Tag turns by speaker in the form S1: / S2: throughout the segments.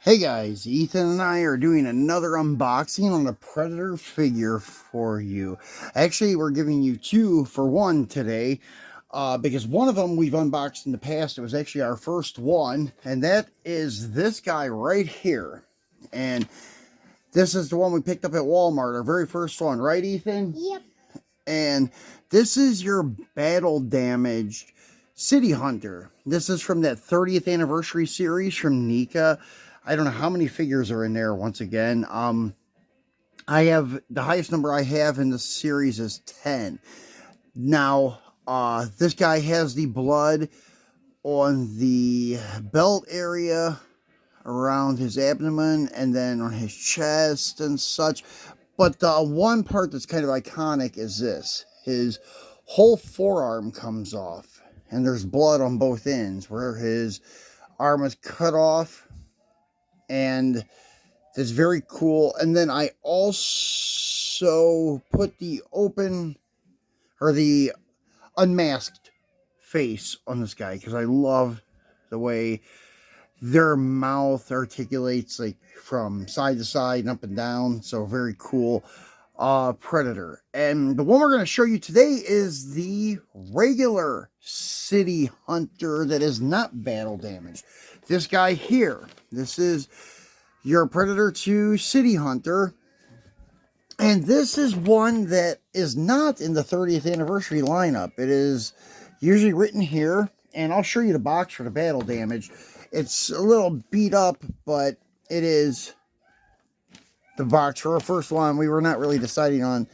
S1: Hey guys, Ethan and I are doing another unboxing on the Predator figure for you. Actually, we're giving you two for one today, because one of them we've unboxed in the past. It was actually our first one, and that is this guy right here. And this is the one we picked up at Walmart, our very first one, right, Ethan?
S2: Yep.
S1: And this is your battle damaged City Hunter. This is from that 30th anniversary series from Neca. I don't know how many figures are in there once again. I have the highest number I have in the series is 10. Now, this guy has the blood on the belt area, around his abdomen, and then on his chest and such. But the one part that's kind of iconic is this. His whole forearm comes off, and there's blood on both ends where his arm is cut off, and that's very cool. And then I also put the open, or the unmasked face on this guy, because I love the way their mouth articulates like from side to side and up and down. So very cool Predator. And the one we're going to show you today is the regular City Hunter that is not battle damaged. This guy here, this is your Predator 2 City Hunter. And this is one that is not in the 30th anniversary lineup. It is usually written here, and I'll show you the box for the battle damage. It's a little beat up, but it is the box for our first one. We were not really deciding on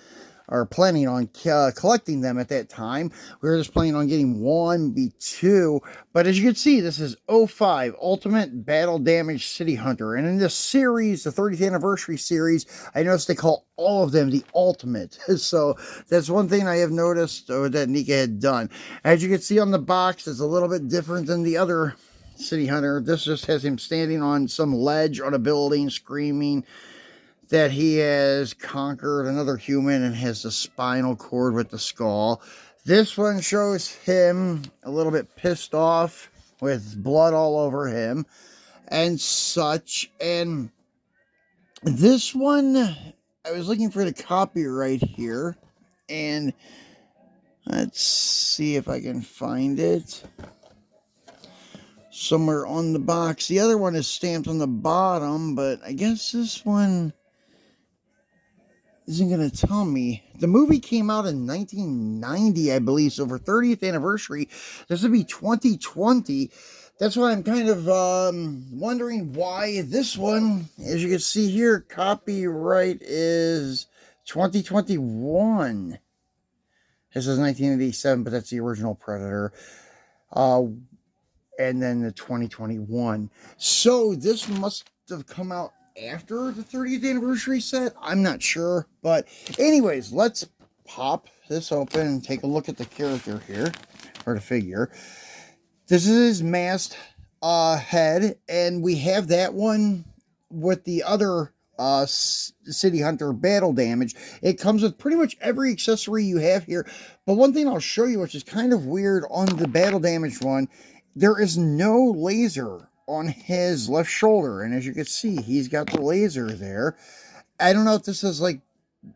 S1: or planning on collecting them at that time. We were just planning on getting one, maybe two. But as you can see, this is 05 Ultimate Battle Damage City Hunter. And in this series, the 30th anniversary series, I noticed they call all of them the Ultimate. So that's one thing I have noticed that Neca had done. As you can see on the box, it's a little bit different than the other City Hunter. This just has him standing on some ledge on a building screaming that he has conquered another human and has the spinal cord with the skull. This one shows him a little bit pissed off with blood all over him and such. And this one, I was looking for the copyright here, and let's see if I can find it somewhere on the box. The other one is stamped on the bottom, but I guess this one isn't going to tell me. The movie came out in 1990, I believe, so for 30th anniversary, this would be 2020. That's why I'm kind of wondering why this one, as you can see here, copyright is 2021. This is 1987, but that's the original Predator. And then the 2021. So this must have come out after the 30th anniversary set. I'm not sure, but anyways, let's pop this open and take a look at the character here, or the figure. This is his masked head, and we have that one with the other City Hunter battle damage. It comes with pretty much every accessory you have here, but one thing I'll show you, which is kind of weird on the battle damage one, there is no laser on his left shoulder, and as you can see, he's got the laser there. I don't know if this is like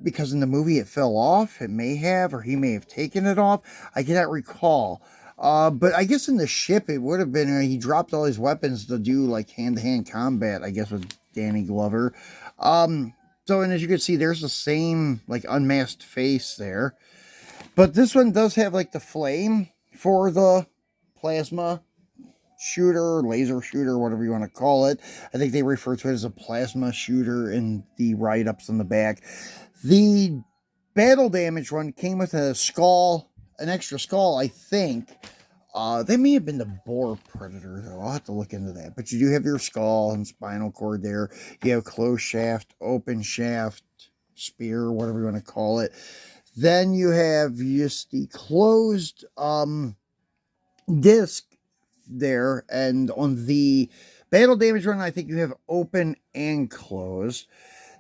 S1: because in the movie it fell off. It may have, or he may have taken it off. I cannot recall. But I guess in the ship it would have been he dropped all his weapons to do like hand-to-hand combat, I guess, with Danny Glover. So, and as you can see, there's the same like unmasked face there. But this one does have like the flame for the plasma shooter, laser shooter, whatever you want to call it. I think they refer to it as a plasma shooter in the write-ups on the back. The battle damage one came with a skull, an extra skull, I think. That may have been the Boar Predator, though. I'll have to look into that. But you do have your skull and spinal cord there. You have closed shaft, open shaft, spear, whatever you want to call it. Then you have just the closed disc there, and on the battle damage run, I think you have open and closed.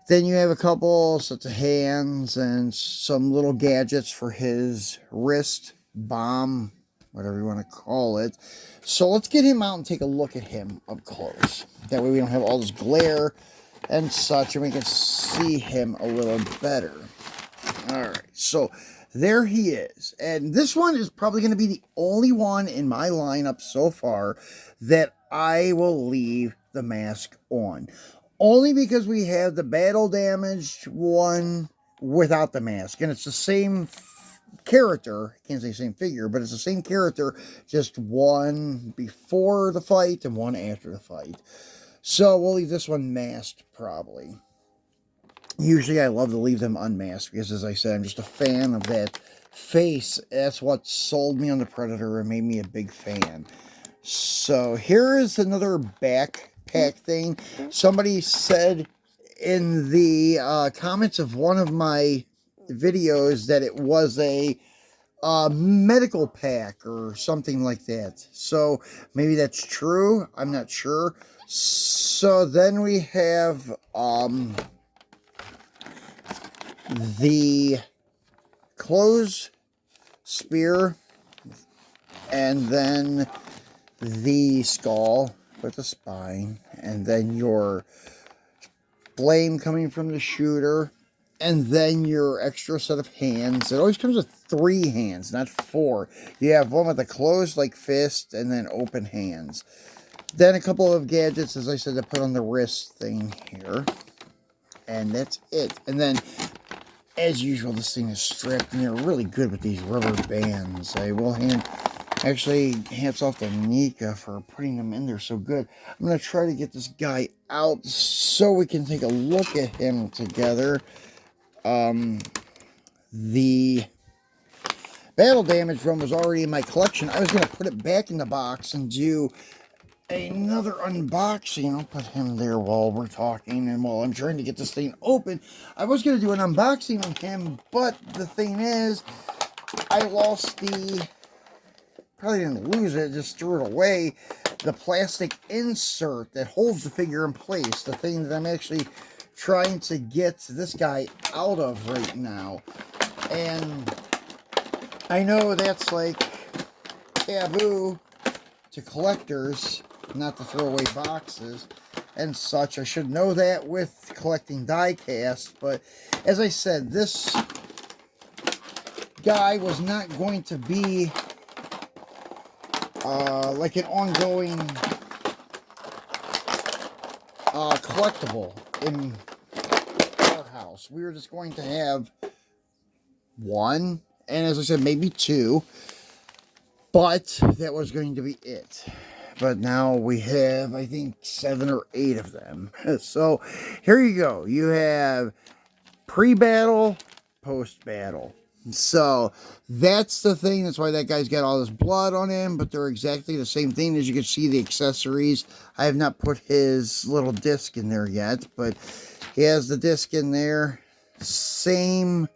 S1: Then you have a couple sets of hands and some little gadgets for his wrist, bomb whatever you want to call it. So let's get him out and take a look at him up close. That way we don't have all this glare and such, and we can see him a little better. All right, so there he is. And this one is probably going to be the only one in my lineup so far that I will leave the mask on. Only because we have the battle damaged one without the mask. And it's the same character. I can't say same figure, but it's the same character. Just one before the fight and one after the fight. So we'll leave this one masked probably. Usually I love to leave them unmasked because, as I said, I'm just a fan of that face. That's what sold me on the Predator and made me a big fan. So here is another backpack thing. Somebody said in the comments of one of my videos that it was a medical pack or something like that. So maybe that's true. I'm not sure. So then we have the clothes spear, and then the skull with the spine, and then your flame coming from the shooter, and then your extra set of hands. It always comes with 3 hands, not 4. You have one with a closed like fist, and then open hands. Then a couple of gadgets, as I said, to put on the wrist thing here. And that's it. And then, as usual, this thing is stripped, and they're really good with these rubber bands. I will actually, hats off to Neca for putting them in there so good. I'm going to try to get this guy out so we can take a look at him together. The battle damage one was already in my collection. I was going to put it back in the box and do another unboxing. I'll put him there while we're talking and while I'm trying to get this thing open. I was going to do an unboxing on him, but the thing is, I lost probably didn't lose it, just threw it away, the plastic insert that holds the figure in place, the thing that I'm actually trying to get this guy out of right now. And I know that's like taboo to collectors, not to throw away boxes and such. I should know that with collecting die cast, but as I said, this guy was not going to be like an ongoing collectible in our house. We were just going to have one, and as I said, maybe 2, but that was going to be it. But now we have, I think, 7 or 8 of them. So here you go. You have pre-battle, post-battle. So that's the thing. That's why that guy's got all this blood on him, but they're exactly the same thing. As you can see, the accessories. I have not put his little disc in there yet, but he has the disc in there. Same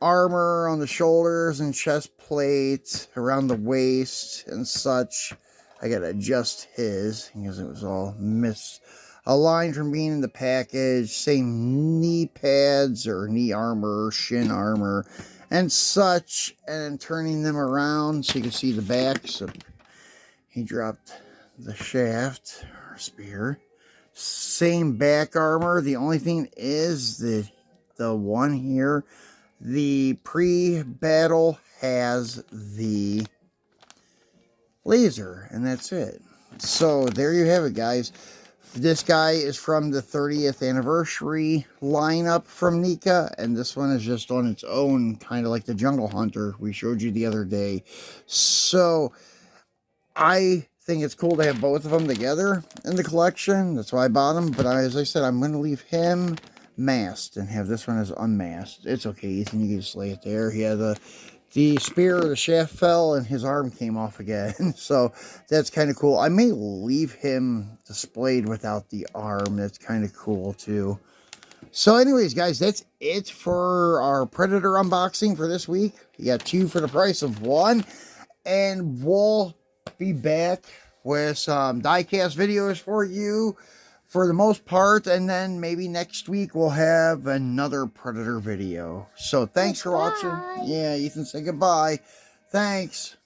S1: armor on the shoulders and chest plate, around the waist and such. I gotta adjust his because it was all misaligned from being in the package. Same knee pads or knee armor, shin armor, and such. And turning them around so you can see the back. So he dropped the shaft or spear. Same back armor. The only thing is that the one here, the pre-battle, has the laser, and that's it. So there you have it, guys. This guy is from the 30th anniversary lineup from Neca, and this one is just on its own, kind of like the Jungle Hunter we showed you the other day. So I think it's cool to have both of them together in the collection. That's why I bought them. But as I said, I'm going to leave him masked and have this one as unmasked. It's okay, Ethan. You can just lay it there. He had the spear, the shaft fell, and his arm came off again. So that's kind of cool. I may leave him displayed without the arm. That's kind of cool, too. So anyways, guys, that's it for our Predator unboxing for this week. You got 2 for the price of 1. And we'll be back with some diecast videos for you for the most part, and then maybe next week we'll have another Predator video. So thanks for watching. Yeah, Ethan, say goodbye. Thanks.